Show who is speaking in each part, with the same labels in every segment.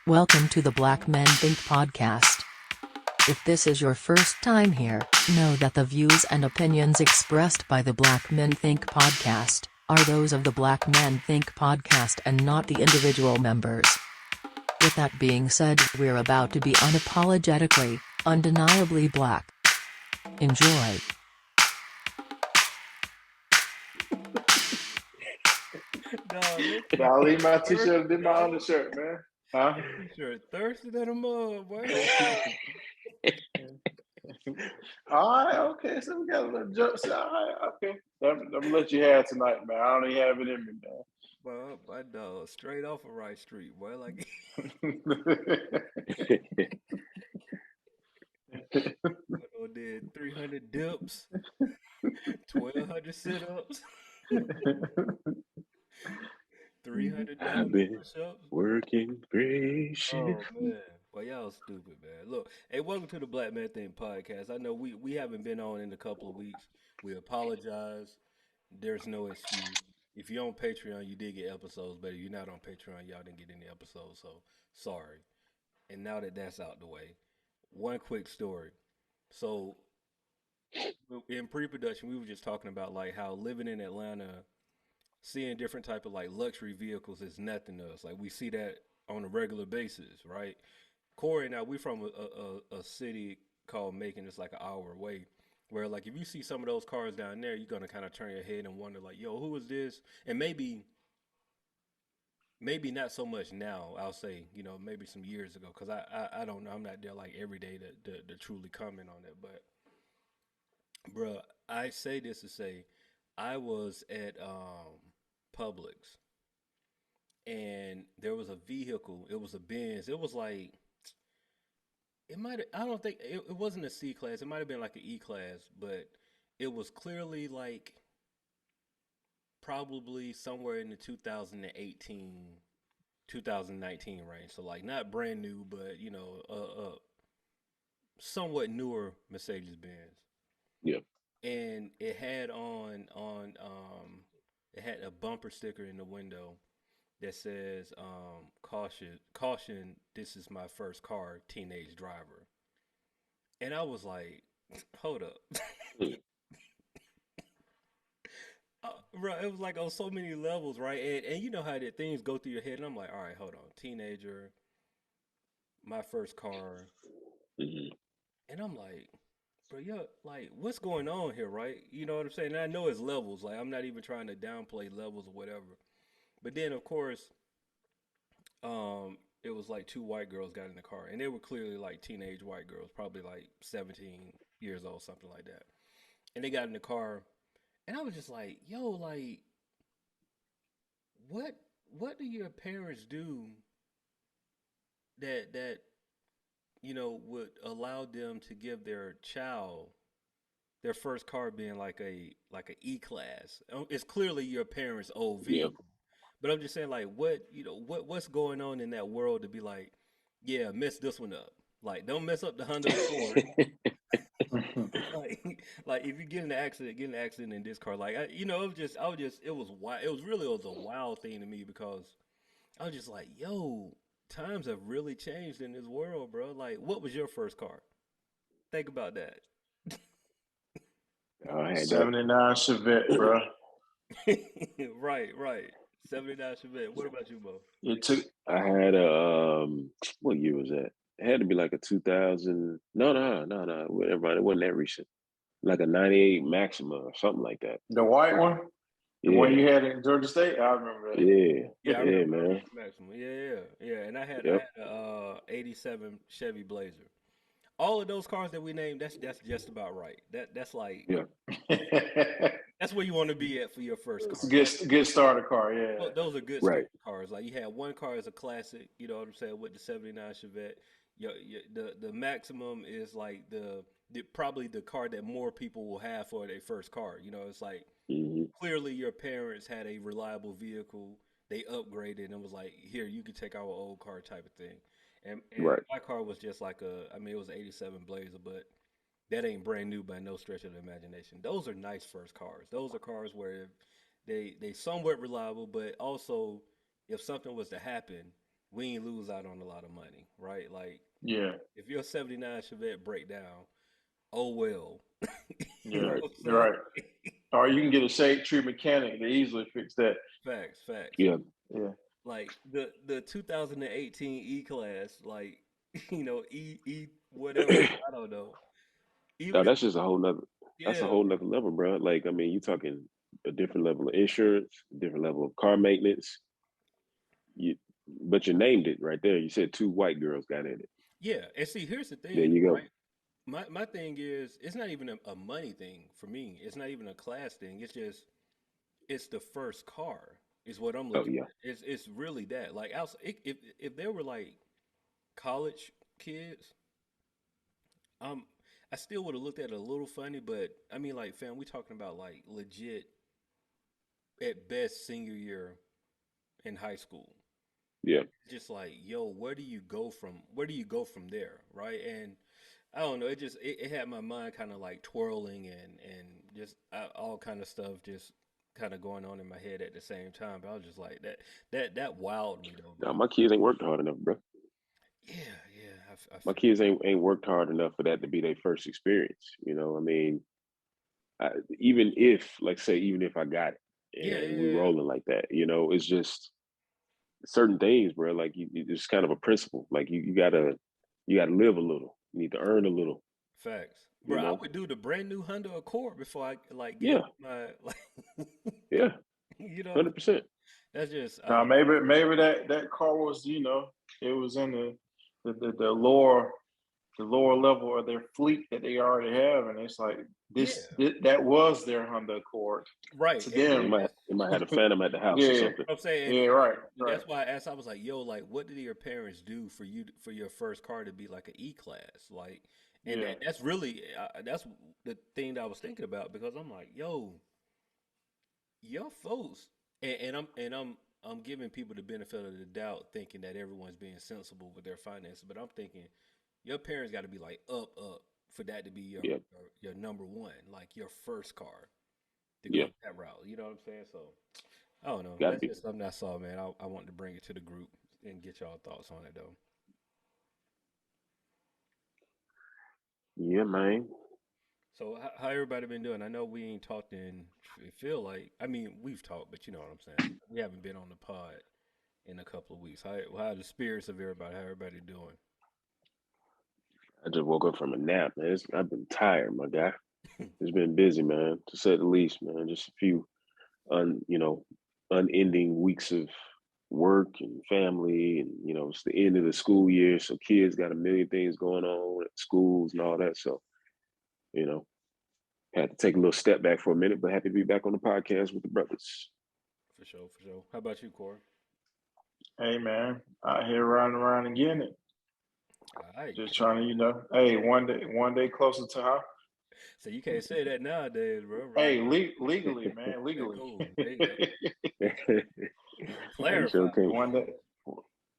Speaker 1: Welcome to the Black Men Think podcast. If this is your first time here, know that the views and opinions expressed by the Black Men Think podcast are those of the Black Men Think podcast and not the individual members. With that being said, we're about to be unapologetically, undeniably black. Enjoy.
Speaker 2: I'll leave my t-shirt and did my undershirt, man. Huh?
Speaker 3: T-shirt thirsty than a mug, boy.
Speaker 2: All right, okay. So we got a little jokes. All right, okay. I'm gonna let you have tonight, man. I don't even have it in me, man.
Speaker 3: Well, my dog, straight off of Rice Street, boy. Like, I did 300 dips, 1,200 sit-ups, 300
Speaker 4: I've been
Speaker 3: push-ups.
Speaker 4: working great shift.
Speaker 3: Oh man, well y'all stupid, man. Look, hey, welcome to the Black Man Thing podcast. I know we haven't been on in a couple of weeks. We apologize. There's no excuse. If you're on Patreon, you did get episodes, but if you're not on Patreon, y'all didn't get any episodes. So sorry. And now that that's out the way, one quick story. So in pre-production, we were just talking about like how living in Atlanta, seeing different type of like luxury vehicles is nothing to us. Like we see that on a regular basis, right? Corey, now we from a city called Macon. It's like an hour away. Where like if you see some of those cars down there, you're gonna kind of turn your head and wonder like, yo, who is this? And maybe not so much now. I'll say, maybe some years ago, because I don't know. I'm not there like every day to truly comment on it. But bruh, I say this to say, I was at Publix, and there was a vehicle. It was a Benz. It was like it might. I don't think it wasn't a C class. It might have been like an E class, but it was clearly like probably somewhere in the 2018, 2019 range. So like not brand new, but somewhat newer Mercedes Benz.
Speaker 4: Yep.
Speaker 3: And it had it had a bumper sticker in the window that says caution, this is my first car, teenage driver. And I was like, hold up. Right, it was like on so many levels, right? And you know how that things go through your head, and I'm like, all right, hold on, teenager, my first car,
Speaker 4: Mhm.
Speaker 3: and I'm like, bro, yeah, like what's going on here, right? You know what I'm saying? And I know it's levels, like I'm not even trying to downplay levels or whatever. But then of course, it was like two white girls got in the car, and they were clearly like teenage white girls, probably like 17 years old, something like that. And they got in the car, and I was just like, yo, like what what do your parents do that would allow them to give their child their first car being like a E class? It's clearly your parents' old
Speaker 4: Yep.
Speaker 3: vehicle, but I'm just saying like what's going on in that world to be like, yeah, mess this one up. Like don't mess up the Honda Accord. Like if you get in an accident in this car. Like it was wild. It was a wild thing to me because I was just like, yo, times have really changed in this world, bro. Like, what was your first car? Think about that.
Speaker 4: I had that.
Speaker 2: 79 Chevette, bro.
Speaker 3: Right. 79 Chevette. What about you, Bo?
Speaker 2: It took.
Speaker 4: I had a what year was that? It had to be like a 2000. No. Whatever. It wasn't that recent. Like a 98 Maxima or something like that.
Speaker 2: The white one? The one
Speaker 4: Yeah.
Speaker 2: you had in Georgia State? I remember that.
Speaker 4: Yeah.
Speaker 3: Yeah, I
Speaker 4: Yeah,
Speaker 3: remember
Speaker 4: man.
Speaker 3: Maximum. Yeah. And I had
Speaker 4: Yep.
Speaker 3: a '87 Chevy Blazer. All of those cars that we named, that's just about right. That's like
Speaker 4: Yeah.
Speaker 3: that's where you want to be at for your first
Speaker 2: It's a
Speaker 3: car.
Speaker 2: good starter car, yeah.
Speaker 3: Well, those are good
Speaker 4: Right.
Speaker 3: cars. Like you had one car as a classic, you know what I'm saying, with the '79 Chevette. The Maximum is like the probably the car that more people will have for their first car. You know, it's like
Speaker 4: Hmm.
Speaker 3: clearly your parents had a reliable vehicle. They upgraded and was like, here, you can take our old car type of thing. And
Speaker 4: Right.
Speaker 3: my car was just like I mean, it was '87 Blazer, but that ain't brand new by no stretch of the imagination. Those are nice first cars. Those are cars where they somewhat reliable, but also if something was to happen, we ain't lose out on a lot of money, right? Like
Speaker 2: Yeah,
Speaker 3: if your '79 Chevette break down, oh well. You know
Speaker 2: yeah,
Speaker 3: what I'm
Speaker 2: you're
Speaker 3: saying?
Speaker 2: right. Or you can get a shade tree mechanic to easily fix that.
Speaker 3: Facts, facts.
Speaker 4: Yeah.
Speaker 2: Yeah,
Speaker 3: Like the 2018 E class, like E whatever, I don't know.
Speaker 4: No,
Speaker 3: Even
Speaker 4: that's just a whole nother. That's a
Speaker 3: yeah,
Speaker 4: whole nother level, bro. Like, I mean, you talking a different level of insurance, a different level of car maintenance. You, but you named it right there. You said two white girls got in it.
Speaker 3: yeah. And see, here's the
Speaker 4: There
Speaker 3: thing,
Speaker 4: you go.
Speaker 3: right? My thing is, it's not even a money thing for me. It's not even a class thing. It's just it's the first car is what I'm
Speaker 4: Oh
Speaker 3: looking
Speaker 4: yeah,
Speaker 3: at. It's really that. Like if they were like college kids, um, I still would have looked at it a little funny. But I mean, like, fam, we talking about like legit at best senior year in high school.
Speaker 4: yeah.
Speaker 3: Just like, yo, where do you go from? Where do you go from there, right? And I don't know. It had my mind kind of like twirling and just all kind of stuff just kind of going on in my head at the same time. But I was just like that wowed me though,
Speaker 4: No,
Speaker 3: man.
Speaker 4: my kids ain't worked hard enough, bro.
Speaker 3: Yeah, yeah. I
Speaker 4: My
Speaker 3: feel
Speaker 4: kids ain't worked hard enough for that to be their first experience. I mean, even if, like, say, even if I got it
Speaker 3: yeah,
Speaker 4: and we
Speaker 3: yeah, yeah.
Speaker 4: rolling like that, it's just certain things, bro. Like, it's kind of a principle. Like, you gotta live a little. You need to earn a little.
Speaker 3: Facts,
Speaker 4: You
Speaker 3: bro. I
Speaker 4: know?
Speaker 3: would do the brand new Honda Accord before I like gave
Speaker 4: Yeah,
Speaker 3: up my like,
Speaker 4: yeah,
Speaker 3: you know.
Speaker 4: 100%.
Speaker 3: That's just
Speaker 2: now maybe that car was, it was in the lower level of their fleet that they already have, and it's like
Speaker 3: yeah,
Speaker 2: that was their Honda Accord
Speaker 3: right.
Speaker 2: to
Speaker 3: And
Speaker 4: They
Speaker 2: them.
Speaker 4: might have a phantom at the house or
Speaker 2: Yeah,
Speaker 4: something.
Speaker 3: I'm saying,
Speaker 2: yeah, right,
Speaker 3: and
Speaker 2: right.
Speaker 3: that's why I asked. I was like, "Yo, like, what did your parents do for you for your first car to be like an E class?" Like, and
Speaker 2: Yeah,
Speaker 3: that's really that's the thing that I was thinking about because I'm like, "Yo, your folks," and I'm giving people the benefit of the doubt, thinking that everyone's being sensible with their finances, but I'm thinking your parents got to be like up for that to be
Speaker 4: Yeah,
Speaker 3: your number one, like your first car to
Speaker 4: yeah,
Speaker 3: go that route. You know what I'm saying? So. I don't know.
Speaker 4: gotta
Speaker 3: That's
Speaker 4: be.
Speaker 3: just something I saw, man. I wanted to bring it to the group and get y'all thoughts on it, though.
Speaker 4: Yeah, man.
Speaker 3: So, how everybody been doing? I know we ain't talked in. It feel like I mean we've talked, but you know what I'm saying. We haven't been on the pod in a couple of weeks. How the spirits of everybody? How everybody doing?
Speaker 4: I just woke up from a nap, man. I've been tired, my guy. It's been busy, man, to say the least, man. Just a few un you know unending weeks of work and family, and it's the end of the school year, so kids got a million things going on at schools and all that. So you know, had to take a little step back for a minute, but happy to be back on the podcast with the brothers.
Speaker 3: For sure, for sure. How about you, Corey?
Speaker 2: hey man, out here riding around again, it
Speaker 3: All right.
Speaker 2: just trying to, hey, one day closer to how.
Speaker 3: So you can't say that nowadays, bro.
Speaker 2: Hey,
Speaker 3: Right?
Speaker 2: legally, man,
Speaker 3: Okay,
Speaker 2: legally.
Speaker 3: cool. There you go.
Speaker 4: You sure
Speaker 3: Clarify.
Speaker 4: can't.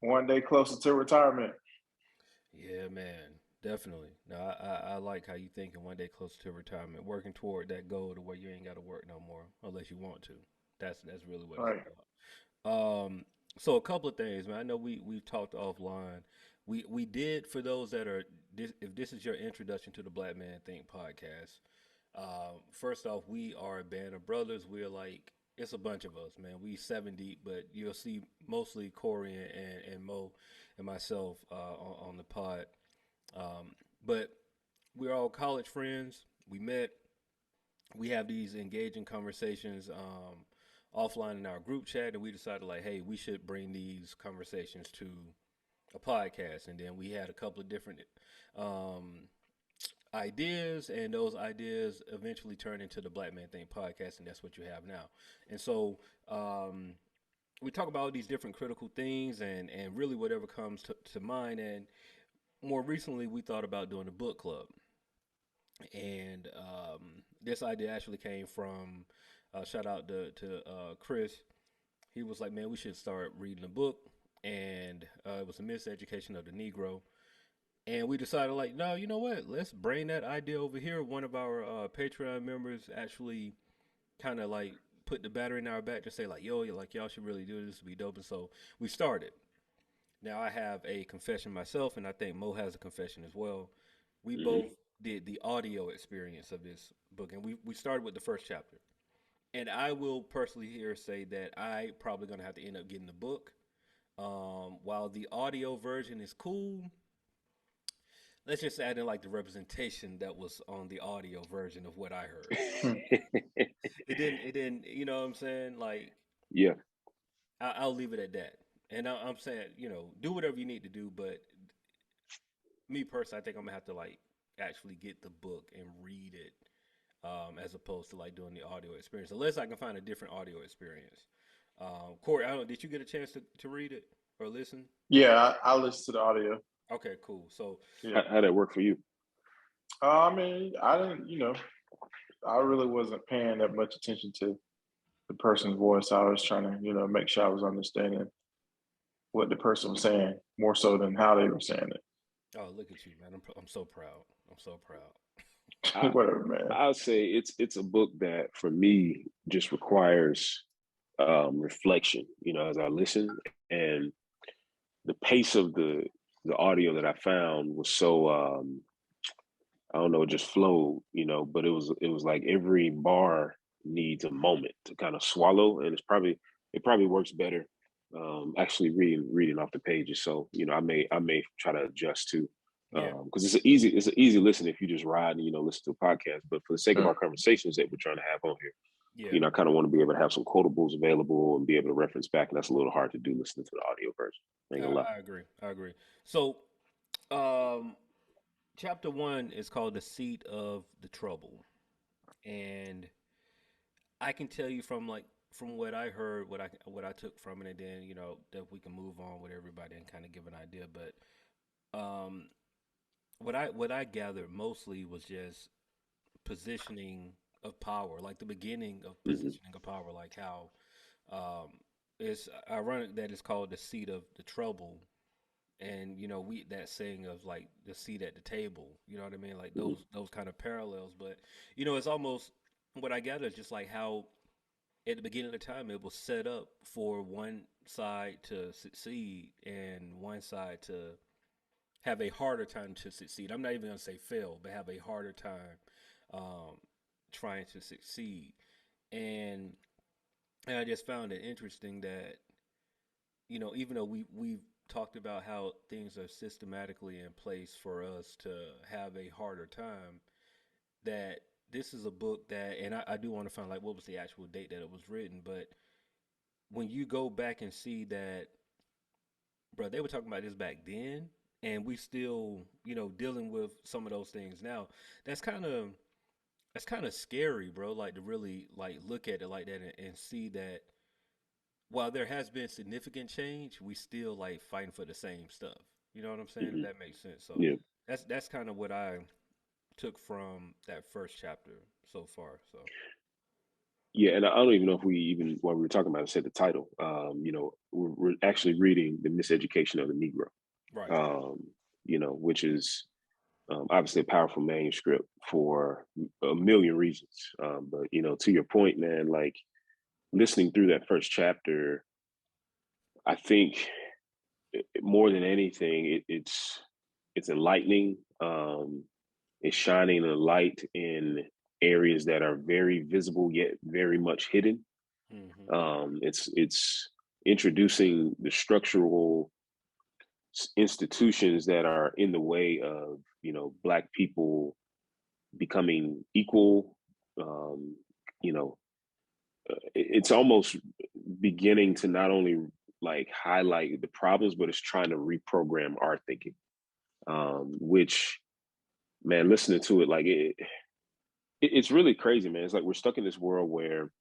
Speaker 2: one day closer to retirement.
Speaker 3: Yeah, man, definitely. No, I like how you thinking one day closer to retirement, working toward that goal to where you ain't got to work no more unless you want to. That's really what it's
Speaker 2: Right.
Speaker 3: about. So a couple of things, man. I know we've talked offline. We did for those that are if this is your introduction to the Black Man Think podcast. First off, we are a band of brothers. We're like it's a bunch of us, man. We seven deep, but you'll see mostly Corey and Mo and myself on the pod. But we're all college friends. We met. We have these engaging conversations offline in our group chat, and we decided like, hey, we should bring these conversations to a podcast. And then we had a couple of different um, ideas, and those ideas eventually turned into the Black Man Think podcast, and that's what you have now. And so we talk about all these different critical things, and really whatever comes to mind. And more recently, we thought about doing a book club, and this idea actually came from shout out to Chris. He was like, "Man, we should start reading a book," and it was a Mis-Education of the Negro. And we decided, like, no, you know what? Let's bring that idea over here. One of our Patreon members actually kind of like put the battery in our back to say, like, yo, like y'all should really do this to be dope. And so we started. Now I have a confession myself, and I think Mo has a confession as well. We
Speaker 4: Hmm.
Speaker 3: both did the audio experience of this book, and we started with the first chapter. And I will personally here say that I probably gonna have to end up getting the book. While the audio version is cool, let's just add in like the representation that was on the audio version of what I heard.
Speaker 2: Hmm.
Speaker 3: It didn't, you know what I'm saying? Like,
Speaker 4: Yeah.
Speaker 3: I'll leave it at that. And I'm saying, do whatever you need to do, but me personally, I think I'm gonna have to like actually get the book and read it, as opposed to like doing the audio experience, unless I can find a different audio experience. Corey, I don't, did you get a chance to read it or listen?
Speaker 2: Yeah, I listened to the audio.
Speaker 3: Okay, cool. So,
Speaker 2: Yeah.
Speaker 4: How that work for you?
Speaker 2: I mean, I didn't, I really wasn't paying that much attention to the person's voice. I was trying to, make sure I was understanding what the person was saying more so than how they were saying
Speaker 3: oh, look at you, man. I'm so proud. I'm so proud.
Speaker 4: I
Speaker 2: it. Whatever, man.
Speaker 4: I'll say it's a book that for me just requires reflection. As I listen, and the pace of the audio that I found was so I don't know, it just flowed. But it was like every bar needs a moment to kind of swallow, and it probably works better actually reading off the pages. So I may try to adjust to
Speaker 3: Yeah,
Speaker 4: because it's an easy listen if you just ride and listen to a podcast. But for the sake of our conversations that we're trying to have on here,
Speaker 3: yeah.
Speaker 4: I kind of want to be able to have some quotables available and be able to reference back, and that's a little hard to do listening to the audio version. Ain't gonna lie.
Speaker 3: I agree. I agree. So, um, chapter one is called "The Seat of the Trouble," and I can tell you from what I heard, what I took from it, and then that we can move on with everybody and kind of give an idea. But what I gathered mostly was just positioning of power, like the beginning of
Speaker 4: Hmm.
Speaker 3: positioning of power, like how um, it's ironic that it's called the seat of the trouble, and we that saying of like the seat at the table. You know what I mean? Like
Speaker 4: Hmm.
Speaker 3: those kind of parallels, but it's almost what I gather is just like how at the beginning of the time it was set up for one side to succeed and one side to have a harder time to succeed. I'm not even going to say fail, but have a harder time um, trying to succeed. And, and I just found it interesting that even though we've talked about how things are systematically in place for us to have a harder time, that this is a book that, and I do want to find like what was the actual date that it was written, but when you go back and see that, bro, they were talking about this back then, and we still, dealing with some of those things now. That's kind of that's kind of scary, bro. Like to really like look at it like that and see that while there has been significant change, we still like fighting for the same stuff. You know what I'm saying? If
Speaker 4: Hmm.
Speaker 3: that makes sense. So
Speaker 4: Yeah.
Speaker 3: that's kind of what I took from that first chapter so far. So
Speaker 4: Yeah, and I don't even know if we even while we were talking about it said the title. We're actually reading the Miseducation of the Negro.
Speaker 3: right,
Speaker 4: Um, which is obviously a powerful manuscript for a million reasons. But to your point, man, like listening through that first chapter, I think more than anything, it's enlightening. It's shining a light in areas that are very visible yet very much hidden.
Speaker 3: hmm
Speaker 4: It's introducing the structural institutions that are in the way of Black people becoming equal. Um, you know, it's almost beginning to not only like highlight the problems, but it's trying to reprogram our thinking. Which, man, listening to it, like it's really crazy, man. It's like we're stuck in this world where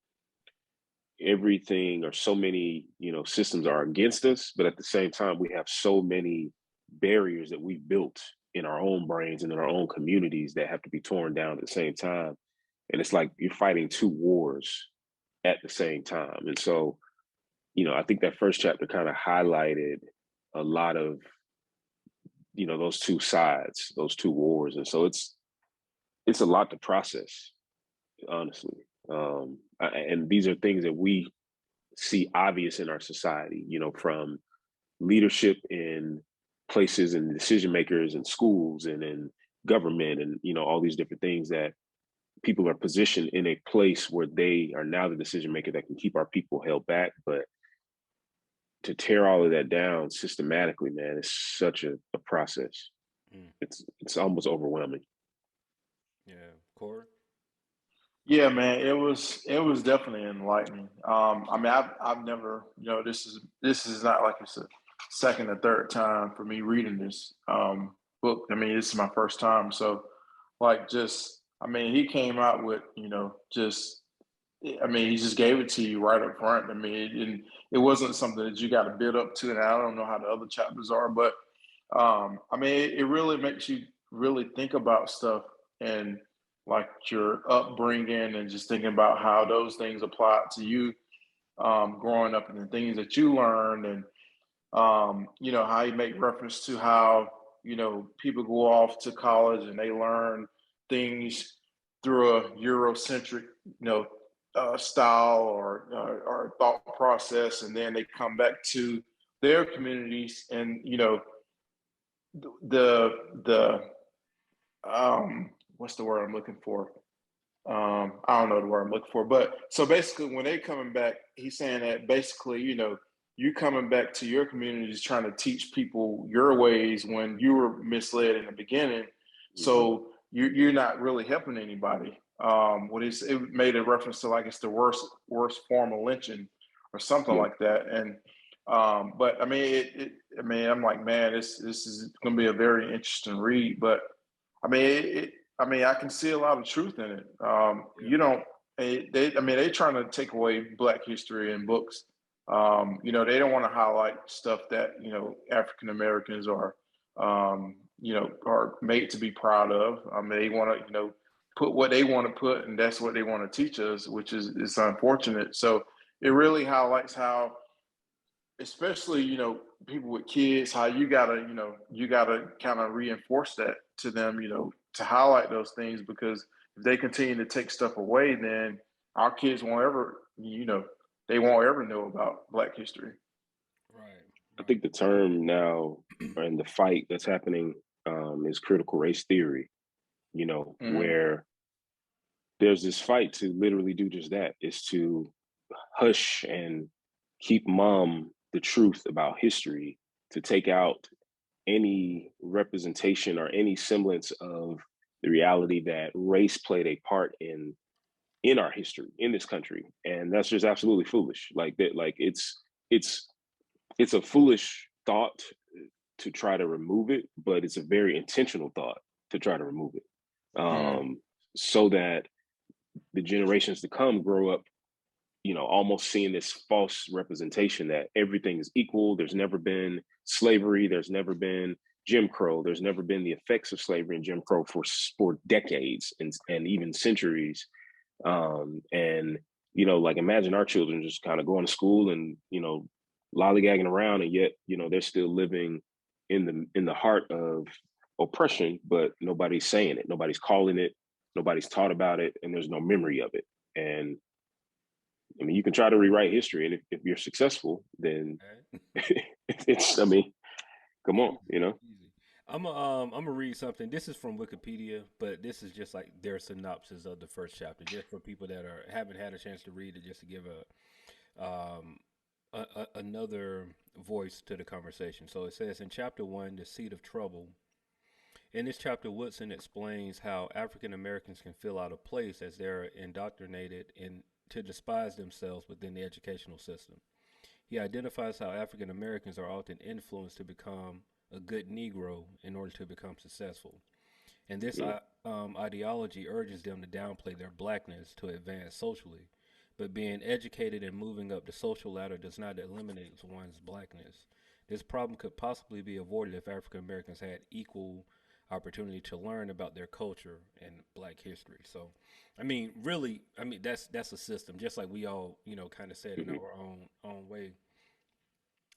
Speaker 4: everything or so many systems are against us, but at the same time we have so many barriers that we've built in our own brains and in our own communities that have to be torn down at the same time. And it's like you're fighting two wars at the same time. And so I think that first chapter kind of highlighted a lot of those two sides, those two wars. And so it's a lot to process, honestly. And these are things that we see obvious in our society, from leadership in in places and decision makers and schools and in government and, you know, all these different things that people are positioned in a place where they are now the decision maker that can keep our people held back. But to tear all of that down systematically, man, it's such a process.
Speaker 3: Mm.
Speaker 4: It's almost overwhelming.
Speaker 3: Yeah, Corey.
Speaker 2: Yeah, man, it was definitely enlightening. I mean, I've never, this is not like it's a second or third time for me reading this book. I mean, this is my first time, so like, just, I mean, he came out with, just, I mean, he just gave it to you right up front. I mean, it wasn't something that you got to build up to, and I don't know how the other chapters are, but I mean, it really makes you really think about stuff and like your upbringing and just thinking about how those things apply to you growing up and the things that you learned and how you make reference to how people go off to college and they learn things through a Eurocentric style or thought process, and then they come back to their communities and the what's the word I'm looking for? I don't know the word I'm looking for, but so basically, when they coming back, he's saying that basically, you coming back to your communities trying to teach people your ways when you were misled in the beginning.
Speaker 4: Mm-hmm.
Speaker 2: So you're not really helping anybody. It made a reference to like it's the worst form of lynching or something
Speaker 4: Yeah.
Speaker 2: like that. And but I mean, I mean, I'm like, man, this is going to be a very interesting read. But I mean, I mean, I can see a lot of truth in it.
Speaker 3: Yeah.
Speaker 2: You don't. I mean, they trying to take away Black history in books. They don't want to highlight stuff that African Americans are made to be proud of. They want to put what they want to put, and that's what they want to teach us, which is unfortunate. So it really highlights how, especially people with kids, how you gotta kind of reinforce that to them, to highlight those things, because if they continue to take stuff away, then our kids won't ever they won't ever know about Black history.
Speaker 3: Right.
Speaker 4: I think the term now and the fight that's happening is critical race theory, you know,
Speaker 2: Hmm.
Speaker 4: where there's this fight to literally do just that, is to hush and keep mum the truth about history, to take out any representation or any semblance of the reality that race played a part in our history in this country. And that's just absolutely foolish. Like that, like it's it's a foolish thought to try to remove it, but it's a very intentional thought to try to remove it,
Speaker 2: Mm.
Speaker 4: so that the generations to come grow up, you know, almost seeing this false representation that everything is equal. There's never been slavery. There's never been Jim Crow. There's never been the effects of slavery and Jim Crow for decades and even centuries. And you know, like imagine our children just kind of going to school and lollygagging around, and yet they're still living in the heart of oppression, but nobody's saying it, nobody's calling it, nobody's taught about it, and there's no memory of it. And I mean, you can try to rewrite history, and if you're successful, then
Speaker 3: Okay.
Speaker 4: I mean, come on,
Speaker 3: Easy, easy. I'm gonna read something. This is from Wikipedia, but this is just like their synopsis of the first chapter, just for people that haven't had a chance to read it, just to give um another voice to the conversation. So it says in chapter one, the seed of trouble. In this chapter, Woodson explains how African Americans can feel out of place as they're indoctrinated in to despise themselves within the educational system. He identifies how African Americans are often influenced to become a good Negro in order to become successful. And this
Speaker 4: yeah,
Speaker 3: ideology urges them to downplay their blackness to advance socially. But being educated and moving up the social ladder does not eliminate one's blackness. This problem could possibly be avoided if African Americans had equal opportunity to learn about their culture and black history. So, I mean, really, I mean that's a system, just like we all, kind of said in
Speaker 4: hmm
Speaker 3: our own way.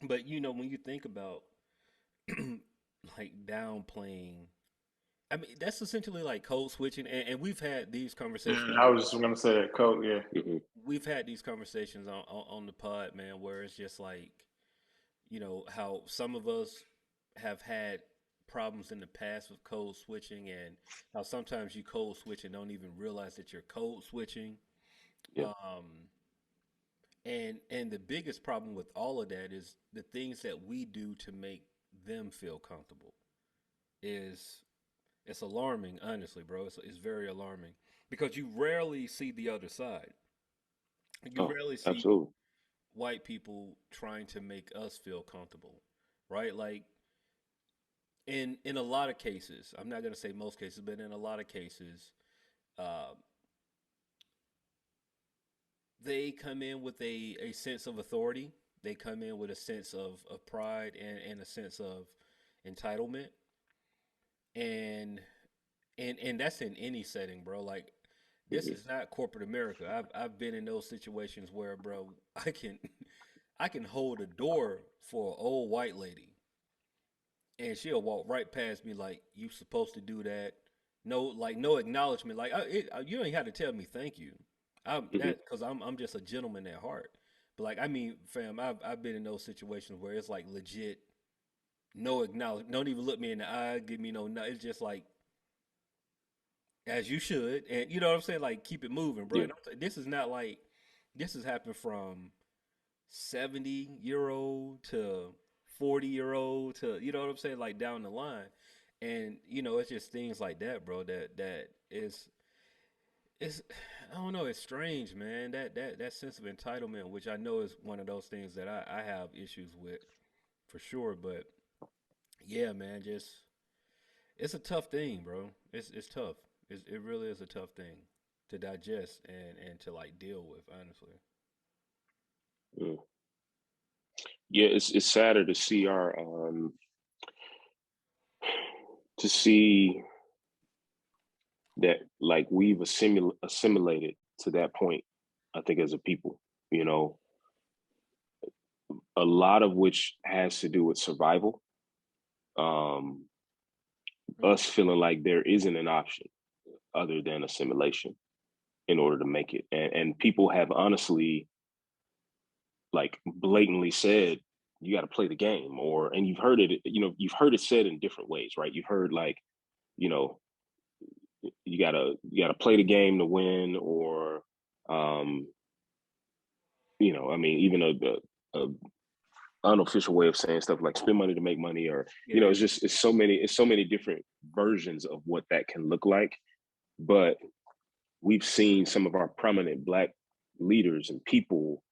Speaker 3: But when you think about like downplaying, I mean, that's essentially like code switching, and we've had these conversations.
Speaker 2: I was just gonna say that quote. Yeah.
Speaker 4: hmm
Speaker 3: We've had these conversations on the pod, man, where it's just like, how some of us have had problems in the past with code switching, and how sometimes you code switch and don't even realize that you're code switching.
Speaker 4: Yeah.
Speaker 3: Um, and the biggest problem with all of that is the things that we do to make them feel comfortable is it's alarming, honestly, bro. It's very alarming because you rarely see the other side. You
Speaker 4: Oh,
Speaker 3: rarely see
Speaker 4: absolutely.
Speaker 3: white people trying to make us feel comfortable, right? Like in a lot of cases, I'm not gonna say most cases, but in a lot of cases, uh, they come in with a sense of authority. They come in with a sense of pride and a sense of entitlement, and and that's in any setting, bro. Like this
Speaker 4: Hmm.
Speaker 3: is not corporate America. I've been in those situations where, bro, I can I can hold a door for an old white lady, and she'll walk right past me like you supposed to do that. No, like no acknowledgement. Like you ain't have to tell me thank you. I'm
Speaker 4: Hmm.
Speaker 3: that because I'm just a gentleman at heart. But like I mean, fam, I've been in those situations where it's like legit no acknowledge. Don't even look me in the eye. Give me no. No, it's just like as you should, and you know what I'm saying. Like keep it moving, bro.
Speaker 4: Yeah.
Speaker 3: And this is not like this has happened from 70-year-old to 40-year-old to you know what I'm saying, like down the line. And you know, it's just things like that, bro. That is it's I don't know, it's strange, man. That sense of entitlement, which I know is one of those things that I have issues with for sure. But yeah, man, just it's a tough thing, bro. It's tough. It really is a tough thing to digest and to like deal with, honestly.
Speaker 4: Mm. Yeah, it's sadder to see our to see that like we've assimilated to that point. I think as a people, you know, a lot of which has to do with survival. Um,
Speaker 3: Mm.
Speaker 4: us feeling like there isn't an option other than assimilation in order to make it, and people have honestly like blatantly said you got to play the game, or and you've heard it, you know, you've heard it said in different ways, right? You've heard like, you know, you gotta play the game to win, or um, you know, I mean, even a unofficial way of saying stuff like spend money to make money, or
Speaker 3: Yeah,
Speaker 4: you know,
Speaker 3: yeah.
Speaker 4: it's so many different versions of what that can look like. But we've seen some of our prominent black leaders and people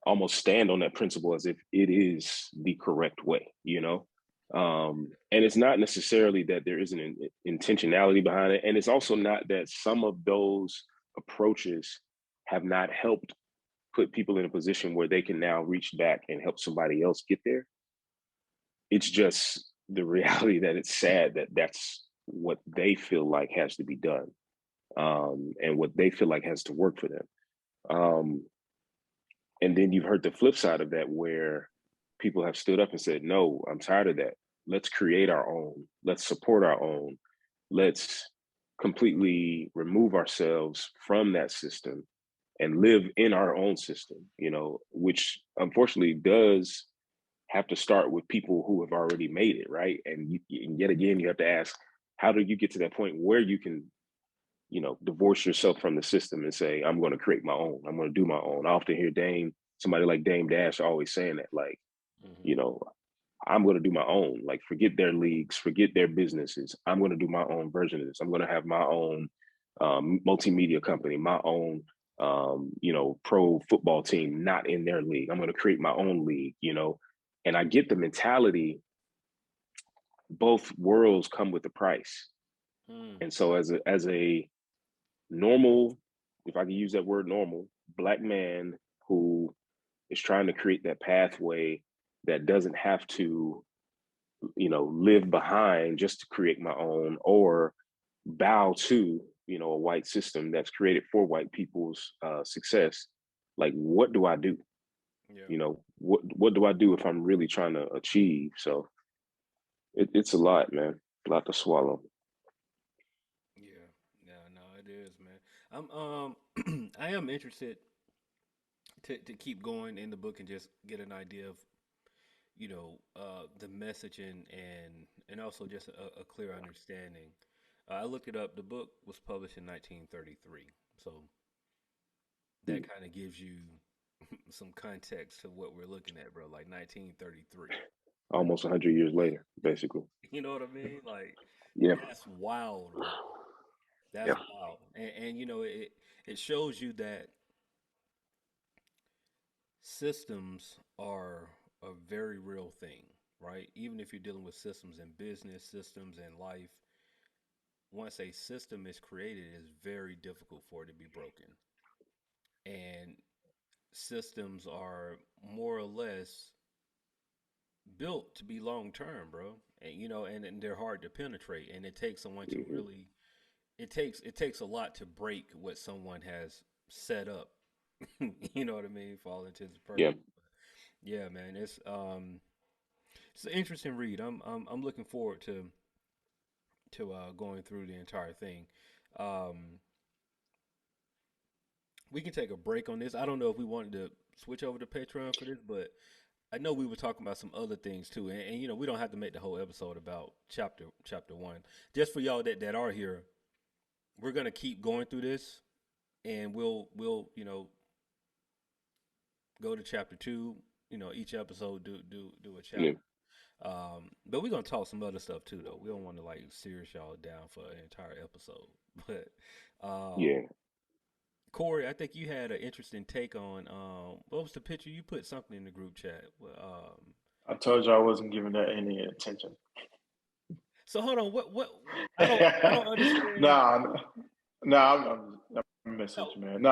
Speaker 4: almost stand on that principle as if it is the correct way, you know? And it's not necessarily that there isn't an intentionality behind it. And it's also not that some of those approaches have not helped put people in a position where they can now reach back and help somebody else get there. It's just the reality that it's sad that that's what they feel like has to be done, and what they feel like has to work for them. Um, And then you've heard the flip side of that where people have stood up and said, no, I'm tired of that. Let's create our own. Let's support our own. Let's completely remove ourselves from that system and live in our own system, you know, which unfortunately does have to start with people who have already made it, right? And yet again, you have to ask, how do you get to that point where you can, you know, divorce yourself from the system and say, I'm going to create my own. I'm going to do my own. I often hear somebody like Dame Dash always saying that, like,
Speaker 3: Hmm.
Speaker 4: you know, I'm going to do my own. Like, forget their leagues, forget their businesses. I'm going to do my own version of this. I'm going to have my own multimedia company, my own, you know, pro football team, not in their league. I'm going to create my own league, you know. And I get the mentality. Both worlds come with a price.
Speaker 3: Mm.
Speaker 4: And so as a normal, if I can use that word normal, black man who is trying to create that pathway that doesn't have to, you know, live behind just to create my own or bow to, you know, a white system that's created for white people's success. Like, what do I do?
Speaker 3: Yeah.
Speaker 4: You know, what do I do if I'm really trying to achieve? So it's a lot, man, a lot to swallow.
Speaker 3: Yeah, yeah, no, it is, man. I'm I am interested to keep going in the book and just get an idea of the message and also just a clear understanding. I looked it up. The book was published in 1933, so that kind of gives you some context to what we're looking at, bro. Like 1933.
Speaker 4: Almost 100 years later, basically.
Speaker 3: You know what I mean? Like
Speaker 4: Yeah,
Speaker 3: that's wild, bro. That's
Speaker 4: yeah,
Speaker 3: wild. And it shows you that systems are a very real thing, right? Even if you're dealing with systems in business, systems in life, once a system is created, it is very difficult for it to be broken. And systems are more or less built to be long term, bro. And they're hard to penetrate. And it takes someone to
Speaker 4: hmm
Speaker 3: really it takes a lot to break what someone has set up. You know what I mean? For all intents and
Speaker 4: yeah.
Speaker 3: purposes. Yeah, man. It's an interesting read. I'm looking forward to going through the entire thing. Um, we can take a break on this. I don't know if we wanted to switch over to Patreon for this, but I know we were talking about some other things too. And we don't have to make the whole episode about chapter one. Just for y'all that are here, we're gonna keep going through this, and we'll go to chapter two. Each episode do a chapter.
Speaker 4: Yeah,
Speaker 3: But we're gonna talk some other stuff too, though. We don't want to like serious y'all down for an entire episode. But um,
Speaker 4: yeah.
Speaker 3: Corey, I think you had an interesting take on what was the picture you put something in the group chat. Well,
Speaker 2: I told you I wasn't giving that any attention.
Speaker 3: so hold on, what I don't understand.
Speaker 2: Nah, nah, I'm messing
Speaker 3: No,
Speaker 2: with you, man. No,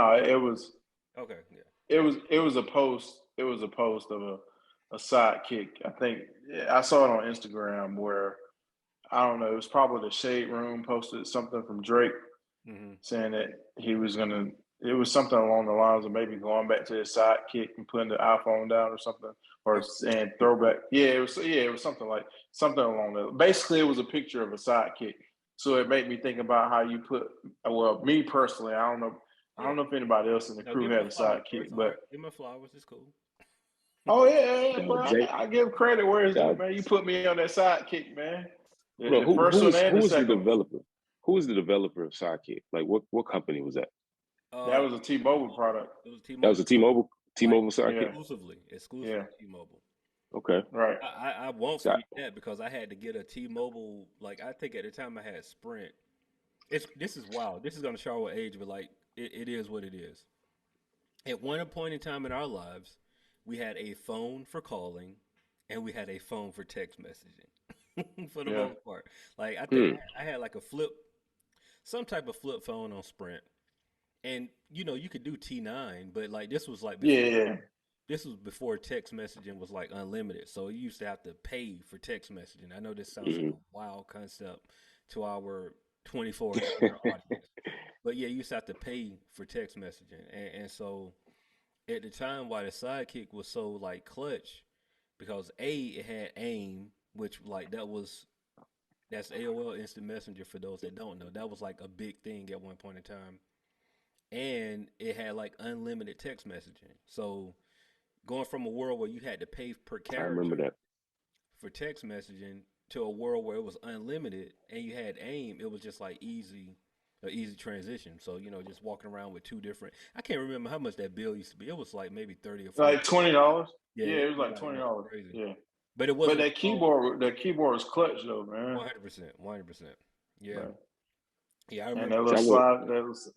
Speaker 3: okay, yeah.
Speaker 2: it was a post. It was a post of a sidekick. I think I saw it on Instagram where I don't know. It was probably the Shade Room posted something from Drake
Speaker 3: Mm-hmm.
Speaker 2: saying that he was gonna. It was something along the lines of maybe going back to his sidekick and putting the iPhone down or something, or saying throwback. Yeah, it was. Yeah, it was something like something along that. Basically, it was a picture of a sidekick. So it made me think about how you put. Well, me personally, I don't know. I
Speaker 3: Yeah.
Speaker 2: don't know if anybody else in the
Speaker 3: Now
Speaker 2: crew
Speaker 3: give me
Speaker 2: had
Speaker 3: a
Speaker 2: a
Speaker 3: flower.
Speaker 2: sidekick,
Speaker 3: It's all
Speaker 2: but
Speaker 3: right. Give me flowers. It's cool.
Speaker 2: oh yeah,
Speaker 4: No,
Speaker 2: bro.
Speaker 4: Jay,
Speaker 2: I give credit where it's due,
Speaker 4: God,
Speaker 2: man. You put me on that sidekick, man.
Speaker 4: hold on.
Speaker 2: The first one and the
Speaker 4: Who is the
Speaker 2: second one.
Speaker 4: developer? Who is the developer of Sidekick? Like, what company was that?
Speaker 2: That
Speaker 3: Uh,
Speaker 2: was a T-Mobile product.
Speaker 3: it was
Speaker 4: That was
Speaker 3: T-Mobile,
Speaker 4: a T-Mobile
Speaker 2: Yeah,
Speaker 4: Sidekick.
Speaker 2: yeah,
Speaker 3: exclusively T-Mobile.
Speaker 4: Okay,
Speaker 2: right.
Speaker 3: I won't
Speaker 4: so
Speaker 3: forget that because I had to get a T-Mobile. Like I think at the time I had Sprint. This is wild. This is gonna show our age, but like it is what it is. At one point in time in our lives, we had a phone for calling, and we had a phone for text messaging. For the
Speaker 2: Yeah,
Speaker 3: most part, like I think
Speaker 4: hmm,
Speaker 3: I had like some type of flip phone on Sprint, and you could do T9, but like
Speaker 2: yeah,
Speaker 3: this was before text messaging was like unlimited. So you used to have to pay for text messaging. I know this sounds like
Speaker 4: hmm.
Speaker 3: a wild concept to our 24 and older audience, but yeah, you used to have to pay for text messaging. And so at the time, why the Sidekick was so like clutch, because it had AIM, which like that's AOL Instant Messenger for those that don't know. That was like a big thing at one point in time, and it had like unlimited text messaging. So going from a world where you had to pay per
Speaker 4: I remember
Speaker 3: character
Speaker 4: that.
Speaker 3: for text messaging to a world where it was unlimited and you had AIM, it was just like easy transition. So just walking around with two different. I can't remember how much that bill used to be. It was like maybe 30 or 40.
Speaker 2: like $20.
Speaker 3: Yeah,
Speaker 2: Yeah,
Speaker 3: it
Speaker 2: it was
Speaker 3: was
Speaker 2: like
Speaker 3: like
Speaker 2: $20.
Speaker 3: crazy.
Speaker 2: Yeah,
Speaker 3: But it
Speaker 2: but
Speaker 3: wasn't
Speaker 2: that keyboard was clutch though, man.
Speaker 3: 100%, 100%. Yeah,
Speaker 2: Right.
Speaker 3: yeah, I
Speaker 2: And that
Speaker 3: remember.
Speaker 4: See,
Speaker 2: little slide, that was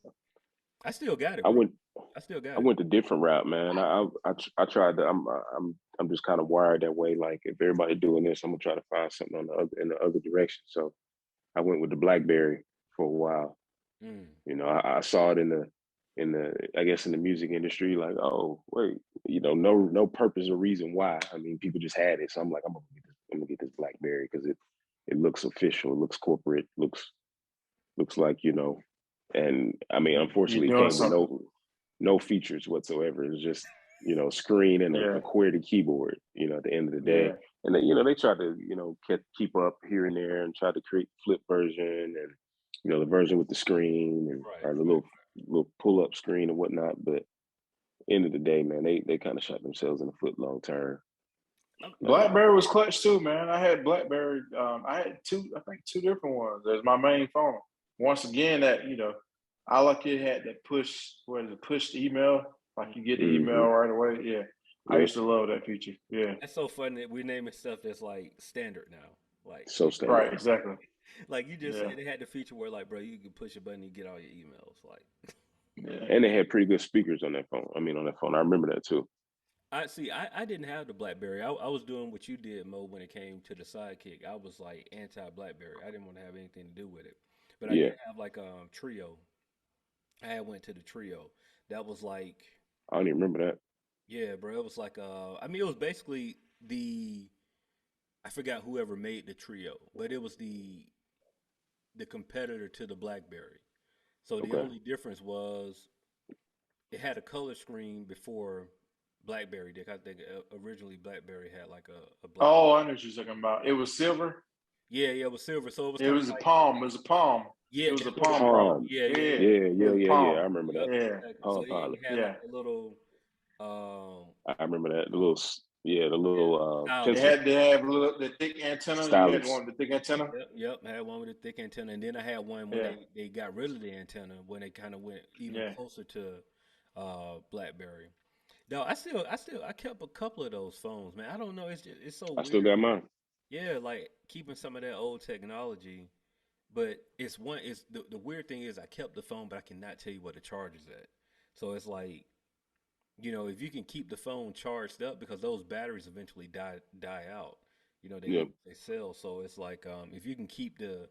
Speaker 3: I still got it,
Speaker 4: I
Speaker 3: bro.
Speaker 4: went,
Speaker 3: I still
Speaker 4: I
Speaker 3: got it.
Speaker 4: went a different route, man. I tried to. I'm just kind of wired that way. Like, if everybody doing this, I'm gonna try to find something on the other in the other direction. So I went with the BlackBerry for a while.
Speaker 3: Mm,
Speaker 4: I saw it in the I guess in the music industry. Like, oh wait, no purpose or reason why. I mean, people just had it. So I'm like, I'm gonna get this BlackBerry because it looks official, it looks corporate, looks like and I mean,
Speaker 2: you
Speaker 4: unfortunately, it
Speaker 2: doing
Speaker 4: came with
Speaker 2: something.
Speaker 4: no features whatsoever. It's just screen and a
Speaker 2: Yeah,
Speaker 4: QWERTY keyboard. At the end of the day,
Speaker 2: yeah,
Speaker 4: and then they try to keep up here and there and try to create flip version and the version with the screen and
Speaker 3: right,
Speaker 4: or the
Speaker 3: right.
Speaker 4: little pull up screen and whatnot. But end of the day, man, they kind of shot themselves in the foot long term.
Speaker 2: Blackberry was clutch too, man. I had Blackberry. I had two different ones. There's my main phone. Once again, that I like it had that push email, like you get the email right away. Yeah, I used to love that feature. Yeah,
Speaker 3: That's so funny that we're naming stuff that's like standard now. Like,
Speaker 4: So standard.
Speaker 2: right, exactly.
Speaker 3: like you just
Speaker 2: Yeah.
Speaker 3: said, it had the feature where like, bro, you can push a button and get all your emails. Like,
Speaker 2: Yeah.
Speaker 4: And they had pretty good speakers on that phone. I mean, on that phone. I remember that too.
Speaker 3: I see. I didn't have the BlackBerry. I was doing what you did, Mo, when it came to the Sidekick. I was like anti BlackBerry. I didn't want to have anything to do with it. But I
Speaker 4: Yeah.
Speaker 3: did have like Trio. I had went to the Trio. That was like,
Speaker 4: I don't even remember that.
Speaker 3: yeah, bro. It was like I mean, it was basically the I forgot whoever made the Trio, but it was the competitor to the BlackBerry. So the
Speaker 4: Okay.
Speaker 3: only difference was it had a color screen before BlackBerry did. I think originally BlackBerry had like a black.
Speaker 2: Oh, I know what you're talking about. It was silver.
Speaker 3: Yeah, yeah, it was silver. So it was
Speaker 2: It
Speaker 3: kind of
Speaker 2: was a
Speaker 3: like,
Speaker 2: palm. It was a palm.
Speaker 3: yeah,
Speaker 2: It was a
Speaker 3: that's what it
Speaker 2: palm
Speaker 3: was.
Speaker 2: product.
Speaker 4: Palm.
Speaker 3: Yeah, yeah,
Speaker 2: Yeah,
Speaker 3: yeah.
Speaker 4: Yeah,
Speaker 2: it
Speaker 4: yeah,
Speaker 2: was
Speaker 4: yeah, yeah. I
Speaker 2: palm.
Speaker 4: remember that.
Speaker 3: Yep,
Speaker 2: Yeah,
Speaker 3: exactly. So
Speaker 4: Palm
Speaker 3: it
Speaker 4: Pilot.
Speaker 3: had like
Speaker 2: yeah.
Speaker 3: a little um
Speaker 4: I remember that. The little, the
Speaker 3: yeah,
Speaker 4: little
Speaker 2: It
Speaker 3: stylus.
Speaker 4: pencil
Speaker 2: had to have the thick antenna. You had
Speaker 4: stylus.
Speaker 2: one with the thick antenna.
Speaker 3: Yep, yep. I had one with a thick antenna, and then I had one when
Speaker 2: Yeah,
Speaker 3: they got rid of the antenna when they kind of went even
Speaker 2: yeah.
Speaker 3: closer to BlackBerry. No, I kept a couple of those phones, man. I don't know. It's so
Speaker 4: I still
Speaker 3: weird.
Speaker 4: got mine.
Speaker 3: Yeah, like keeping some of that old technology, but it's the weird thing is I kept the phone, but I cannot tell you what the charge is at. So it's like, if you can keep the phone charged up because those batteries eventually die out.
Speaker 4: Yep.
Speaker 3: They sell. So it's like if you can keep the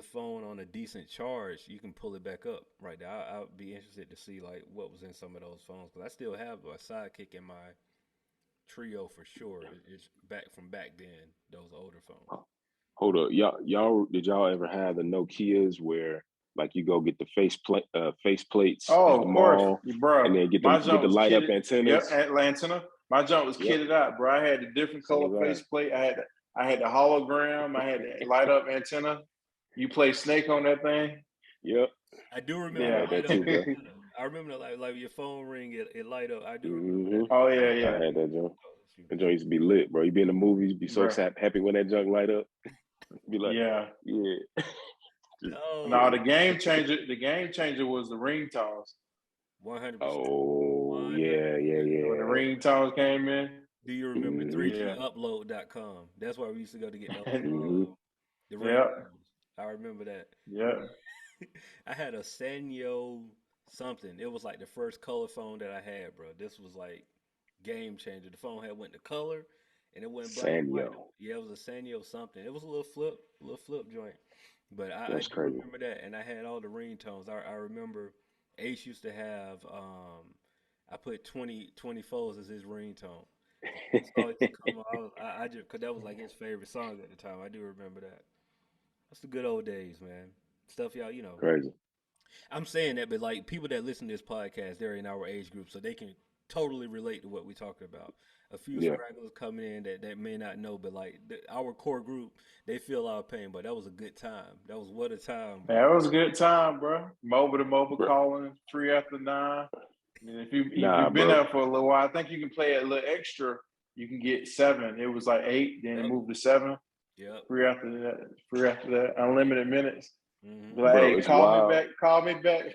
Speaker 3: phone on a decent charge, you can pull it back up right there. I would be interested to see like what was in some of those phones because I still have a Sidekick in my Trio for sure. It's back from back then, those older phones.
Speaker 4: Hold up, did y'all ever have the Nokias where like you go get the face plates at
Speaker 2: Oh,
Speaker 4: the
Speaker 2: of course,
Speaker 4: mall
Speaker 2: bro.
Speaker 4: and then
Speaker 2: My
Speaker 4: get
Speaker 2: jump
Speaker 4: the
Speaker 2: was
Speaker 4: light up
Speaker 2: kitted. Yep,
Speaker 4: antennas?
Speaker 2: Atlanta. My jump was
Speaker 4: Yep.
Speaker 2: kitted out, bro. I had the different
Speaker 4: So
Speaker 2: color
Speaker 4: was
Speaker 2: faceplate. I had the hologram. I had the light up antenna. You play Snake on that thing.
Speaker 4: Yep.
Speaker 3: I do
Speaker 4: I
Speaker 3: remember
Speaker 2: Yeah.
Speaker 3: the
Speaker 4: had
Speaker 3: light
Speaker 4: that
Speaker 3: up
Speaker 4: too, bro.
Speaker 3: antenna. I remember the like your phone ring, it light up. I do remember
Speaker 4: hmm
Speaker 3: that.
Speaker 2: Oh yeah,
Speaker 4: I
Speaker 2: yeah,
Speaker 4: had that junk.
Speaker 3: Oh, shoot.
Speaker 4: That junk used to be lit, bro. You be in the movies, be so
Speaker 2: bro.
Speaker 4: happy when that junk light up. Be like,
Speaker 2: Yeah.
Speaker 4: yeah. Just
Speaker 2: No,
Speaker 3: No,
Speaker 2: the game changer. The game changer was the ringtones.
Speaker 3: 100%.
Speaker 4: oh yeah, yeah,
Speaker 3: 100%.
Speaker 2: When the
Speaker 4: yeah.
Speaker 2: ringtones came in.
Speaker 3: Do you remember
Speaker 4: hmm
Speaker 3: 3gupload.com? That's where we used to go to get
Speaker 4: hmm
Speaker 3: the
Speaker 2: Yeah.
Speaker 3: ringtones. I remember that.
Speaker 2: Yeah.
Speaker 3: I had a Sanyo something. It was like the first color phone that I had, bro. This was like game changer. The phone had went to color and it went black and white.
Speaker 4: Sanyo.
Speaker 3: Yeah, it was a Sanyo something. It was a little flip joint. But I
Speaker 4: That's
Speaker 3: do
Speaker 4: crazy.
Speaker 3: remember that, and I had all the ringtones. I remember Ace used to have. I put 20 foes as his ringtone. The song used to come on. I just cause that was like his favorite song at the time. I do remember that. That's the good old days, man. Stuff y'all.
Speaker 4: Crazy.
Speaker 3: I'm saying that, but like people that listen to this podcast, they're in our age group, so they can totally relate to what we're talking about. A few
Speaker 4: Yeah.
Speaker 3: stragglers coming in that may not know, but like our core group, they feel our pain. But that was a good time. That was what a time, boy.
Speaker 2: That was a good time, bro. Mobile to mobile
Speaker 4: Bro.
Speaker 2: calling, free after 9. And if
Speaker 4: Nah,
Speaker 2: you've been
Speaker 4: bro.
Speaker 2: there for a little while, I think you can play a little extra. You can get 7. It was like 8, then it
Speaker 3: Yep,
Speaker 2: moved to 7.
Speaker 3: yep.
Speaker 2: Free after that. Free after that. Unlimited minutes.
Speaker 3: Hmm.
Speaker 2: Be like,
Speaker 4: Bro,
Speaker 2: hey,
Speaker 4: it's
Speaker 2: call me
Speaker 4: wild.
Speaker 2: back. Call me back.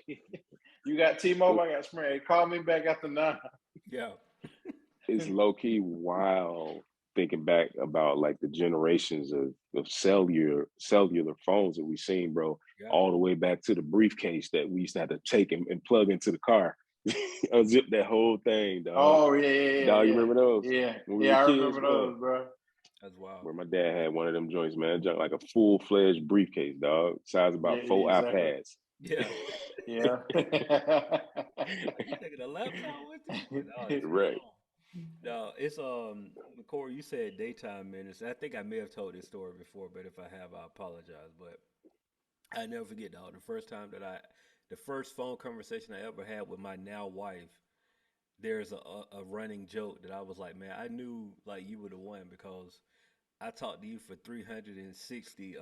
Speaker 2: You got T-Mobile, I got Sprint. Hey, call me back after 9.
Speaker 3: Yeah.
Speaker 4: It's low key wild thinking back about like the generations of cellular phones that we've seen, bro,
Speaker 3: Yeah.
Speaker 4: all the way back to the briefcase that we used to have to take and plug into the car. Unzip that whole thing, dog.
Speaker 2: Oh yeah,
Speaker 4: Dog, you
Speaker 2: yeah.
Speaker 4: remember those?
Speaker 2: Yeah.
Speaker 4: When we
Speaker 2: Yeah,
Speaker 4: were
Speaker 2: I
Speaker 4: kids,
Speaker 2: remember
Speaker 4: bro.
Speaker 2: those, bro.
Speaker 3: That's wild.
Speaker 4: Where my dad had one of them joints, man. Junk like a full-fledged briefcase, dog. Size
Speaker 2: Yeah,
Speaker 4: about 4
Speaker 2: exactly.
Speaker 4: iPads.
Speaker 3: Yeah.
Speaker 2: Yeah.
Speaker 3: Like you taking a laptop with you? No, that's
Speaker 4: Right.
Speaker 3: wrong. No, it's Corey, you said daytime minutes. I think I may have told this story before, but if I have, I apologize. But I never forget though, the first phone conversation I ever had with my now wife, there's a running joke that I was like, man, I knew like you were the one because I talked to you for 360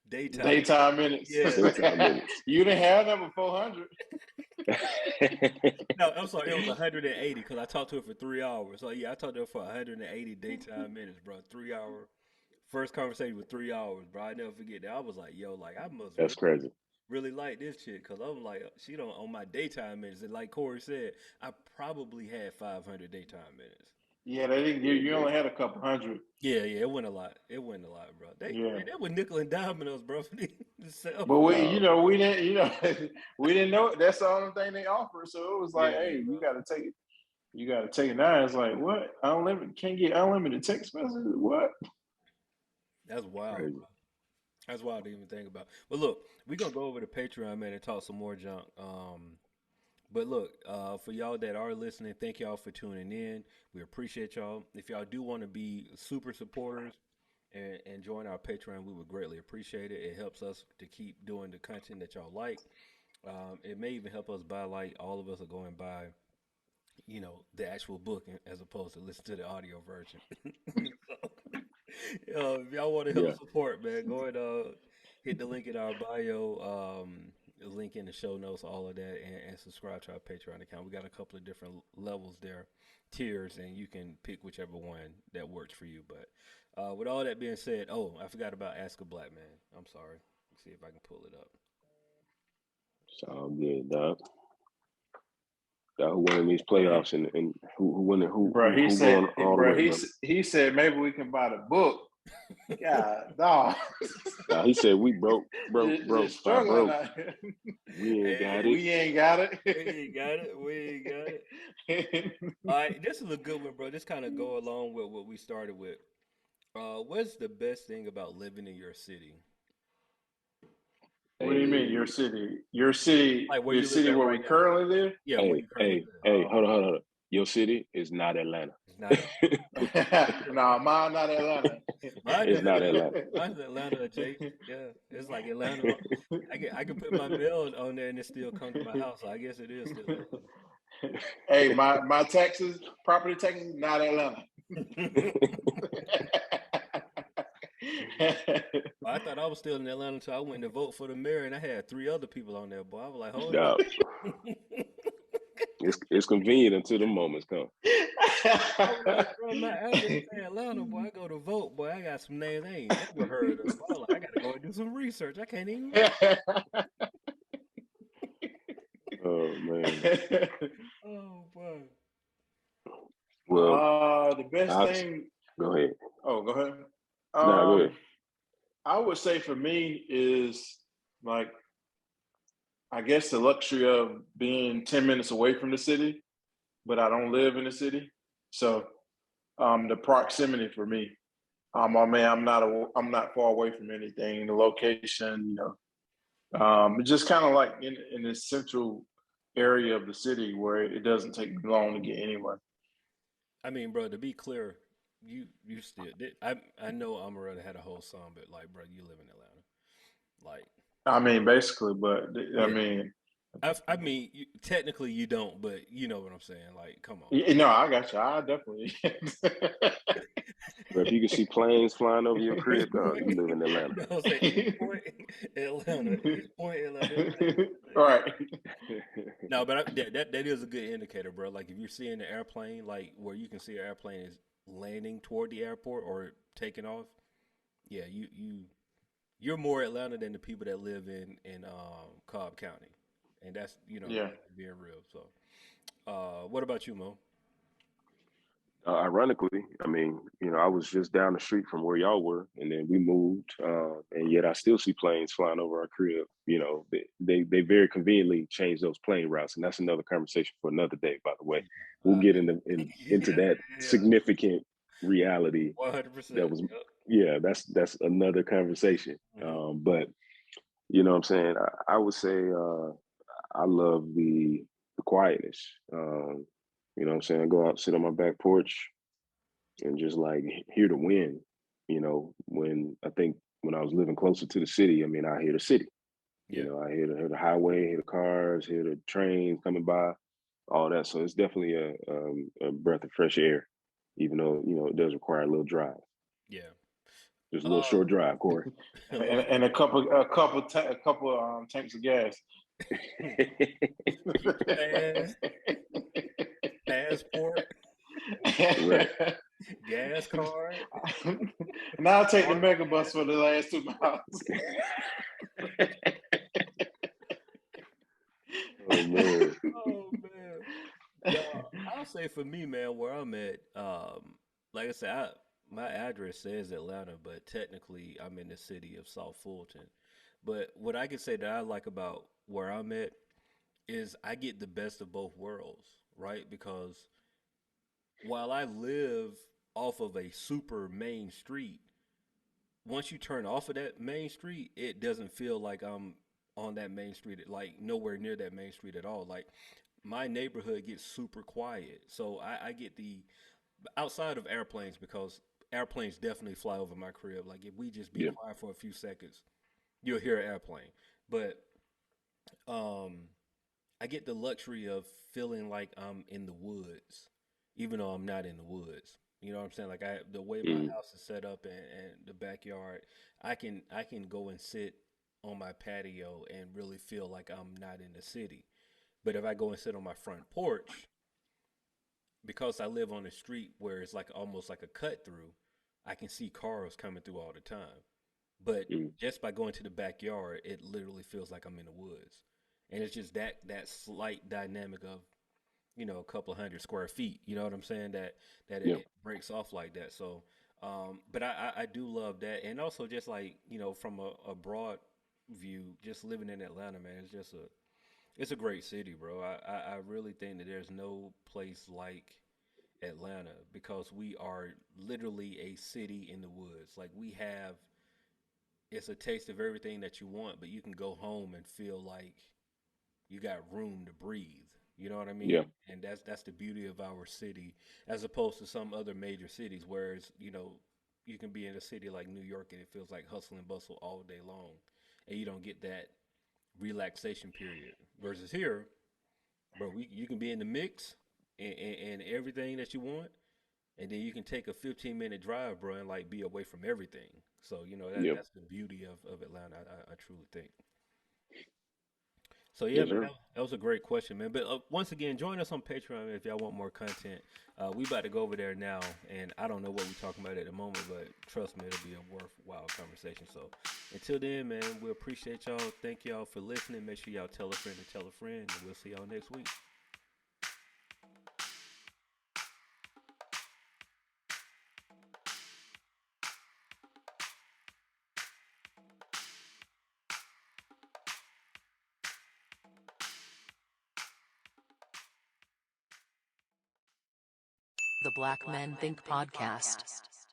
Speaker 3: daytime.
Speaker 2: Daytime minutes.
Speaker 3: Yeah.
Speaker 4: Daytime minutes.
Speaker 2: You didn't have number 400.
Speaker 3: No, I'm sorry. It was 180 because I talked to her for 3 hours. So yeah, I talked to her for 180 daytime minutes, bro. 3 hour first conversation with 3 hours, bro. I never forget that. I was like, yo, like I must
Speaker 4: That's crazy.
Speaker 3: really like this chick because I'm like, she don't on my daytime minutes. And like Corey said, I probably had 500 daytime minutes.
Speaker 2: Yeah, they didn't give
Speaker 4: Yeah,
Speaker 2: you
Speaker 4: man.
Speaker 2: only had a couple hundred.
Speaker 3: Yeah, it went a lot. It went a lot, bro.
Speaker 2: Yeah.
Speaker 3: They were nickel and diming us, bro, for the cell
Speaker 2: But
Speaker 3: phone.
Speaker 2: we didn't, we didn't know that's the only thing they offered. So it was like,
Speaker 3: Yeah,
Speaker 2: hey,
Speaker 3: bro.
Speaker 2: you gotta take it now. It's like, what? Unlimited can't get unlimited text messages? What?
Speaker 3: That's wild,
Speaker 4: Crazy.
Speaker 3: bro. That's wild to even think about. But look, we're gonna go over to Patreon, man, and talk some more junk. But look, for y'all that are listening, thank y'all for tuning in. We appreciate y'all. If y'all do want to be super supporters and join our Patreon, we would greatly appreciate it. It helps us to keep doing the content that y'all like. It may even help us buy, like all of us are going by, the actual book as opposed to listen to the audio version. If y'all want to help
Speaker 4: Yeah.
Speaker 3: support, man, go ahead, hit the link in our bio, the link in the show notes, all of that, and subscribe to our Patreon account. We got a couple of different levels there, tiers, and you can pick whichever one that works for you. But with all that being said, oh, I forgot about Ask a Black Man. I'm sorry. Let's see if I can pull it up.
Speaker 4: It's all good, dog. Who winning these playoffs and who winning
Speaker 2: Bro, he
Speaker 4: who
Speaker 2: said,
Speaker 4: going all the
Speaker 2: bro,
Speaker 4: way, bro?
Speaker 2: he said maybe we can buy the book. God, dog.
Speaker 4: He said we broke,
Speaker 2: Just
Speaker 4: I
Speaker 2: struggling
Speaker 4: broke.
Speaker 2: out here.
Speaker 4: We ain't got it.
Speaker 2: We ain't got it.
Speaker 3: We ain't got it. We ain't got it. All right, this is a good one, bro. This kind of go along with what we started with. What's the best thing about living in your city?
Speaker 2: What do you mean, your city? Your city,
Speaker 3: Like where
Speaker 2: the
Speaker 3: you live
Speaker 2: city
Speaker 3: at
Speaker 2: where we
Speaker 3: right now?
Speaker 2: currently live?
Speaker 3: Yeah, where you currently live.
Speaker 4: Hey, hold on. Your city is not Atlanta.
Speaker 3: It's not Atlanta.
Speaker 2: No, mine not Atlanta.
Speaker 3: Mine
Speaker 4: It's
Speaker 3: is
Speaker 4: not
Speaker 3: Atlanta.
Speaker 4: Atlanta.
Speaker 3: Mine's Atlanta adjacent. Yeah, it's like Atlanta. I can put my mail on there and it still come to my house. So I guess it is still
Speaker 2: Hey, my taxes, property taxes, not Atlanta.
Speaker 3: Atlanta. I thought I was still in Atlanta until I went to vote for the mayor and I had 3 other people on there, boy. I was like, hold
Speaker 4: No,
Speaker 3: up.
Speaker 4: it's convenient until the moments come.
Speaker 3: I was like, bro, my address is Atlanta, boy. I go to vote, boy. I got some names I ain't never heard of. I was like, I gotta go and do some research. I can't even.
Speaker 4: Oh man.
Speaker 3: Oh boy.
Speaker 4: Well,
Speaker 2: the best thing.
Speaker 4: go ahead.
Speaker 2: Oh, go ahead.
Speaker 4: No, go ahead.
Speaker 2: I would say for me is like, I guess the luxury of being 10 minutes away from the city, but I don't live in the city. So the proximity for me. I mean, I'm not far away from anything. The location, it's just kind of like in the central area of the city where it doesn't take me long to get anywhere.
Speaker 3: I mean, bro, to be clear, you still did. I know Amaretta had a whole song, but like, bro, you live in Atlanta. Like,
Speaker 2: I mean, basically, but I
Speaker 3: yeah.
Speaker 2: mean,
Speaker 3: I mean, technically you don't, but you know what I'm saying. Like, come on.
Speaker 2: no, I got you. I definitely.
Speaker 4: But if you can see planes flying over your crib, dog, you live in Atlanta.
Speaker 3: No, say East Point, Atlanta. East Point, Atlanta.
Speaker 2: Right.
Speaker 3: No, but that is a good indicator, bro. Like if you're seeing the airplane, like where you can see an airplane is landing toward the airport or taking off. Yeah, you're more Atlanta than the people that live in Cobb County, and that's
Speaker 2: Yeah.
Speaker 3: being real. So, what about you, Mo?
Speaker 4: Ironically, I mean, I was just down the street from where y'all were, and then we moved, and yet I still see planes flying over our crib. They very conveniently changed those plane routes, and that's another conversation for another day. By the way, we'll get into that significant reality.
Speaker 3: 100%.
Speaker 4: That was, yeah, that's another conversation.
Speaker 3: Mm-hmm.
Speaker 4: But you know what I'm saying? I would say I love the quietness. You know what I'm saying? Go out, sit on my back porch, and just like hear the wind. When I was living closer to the city, I mean, I hear the city.
Speaker 3: Yeah.
Speaker 4: I hear the highway, hear the cars, hear the trains coming by, all that. So it's definitely a breath of fresh air, even though it does require a little drive.
Speaker 3: Yeah.
Speaker 4: Just a little short drive, Corey.
Speaker 2: And a couple tanks of gas.
Speaker 3: Get your pass, passport,
Speaker 4: Right.
Speaker 3: gas card,
Speaker 2: Now I'll take the
Speaker 3: hard
Speaker 2: mega bus
Speaker 3: pass.
Speaker 2: for the last 2 miles.
Speaker 4: Oh man.
Speaker 3: Oh man. No, I'll say for me, man, where I'm at, like I said, my address says Atlanta, but technically I'm in the city of South Fulton. But what I can say that I like about where I'm at is I get the best of both worlds, right? Because while I live off of a super main street, once you turn off of that main street, it doesn't feel like I'm on that main street, like nowhere near that main street at all. Like my neighborhood gets super quiet. So I get the outside of airplanes because airplanes definitely fly over my crib. Like if we just be
Speaker 4: Yeah.
Speaker 3: quiet for a few seconds, you'll hear an airplane. But um I get the luxury of feeling like I'm in the woods, even though I'm not in the woods. You know what I'm saying? Like the way my
Speaker 4: Mm.
Speaker 3: house is set up and the backyard, I can go and sit on my patio and really feel like I'm not in the city. But if I go and sit on my front porch, because I live on a street where it's like almost like a cut through, I can see cars coming through all the time. But
Speaker 4: Mm.
Speaker 3: just by going to the backyard, it literally feels like I'm in the woods. And it's just that slight dynamic of, a couple of 100 square feet. You know what I'm saying? That
Speaker 4: Yeah.
Speaker 3: it breaks off like that. So, but I do love that, and also just like from a broad view, just living in Atlanta, man, it's a great city, bro. I really think that there's no place like Atlanta because we are literally a city in the woods. Like it's a taste of everything that you want, but you can go home and feel like you got room to breathe. You know what I
Speaker 4: Yeah.
Speaker 3: mean? And that's the beauty of our city, as opposed to some other major cities, whereas you can be in a city like New York and it feels like hustle and bustle all day long, and you don't get that relaxation period. Versus here, bro, you can be in the mix and everything that you want, and then you can take a 15-minute drive, bro, and like be away from everything. So
Speaker 4: Yeah.
Speaker 3: that's the beauty of Atlanta. I truly think. So yeah,
Speaker 4: Yes,
Speaker 3: man,
Speaker 4: sir.
Speaker 3: that was a great question, man. But once again, join us on Patreon if y'all want more content. We about to go over there now, and I don't know what we're talking about at the moment, but trust me, it'll be a worthwhile conversation. So until then, man, we appreciate y'all. Thank y'all for listening. Make sure y'all tell a friend to tell a friend, and we'll see y'all next week.
Speaker 1: The Black Men Think Podcast.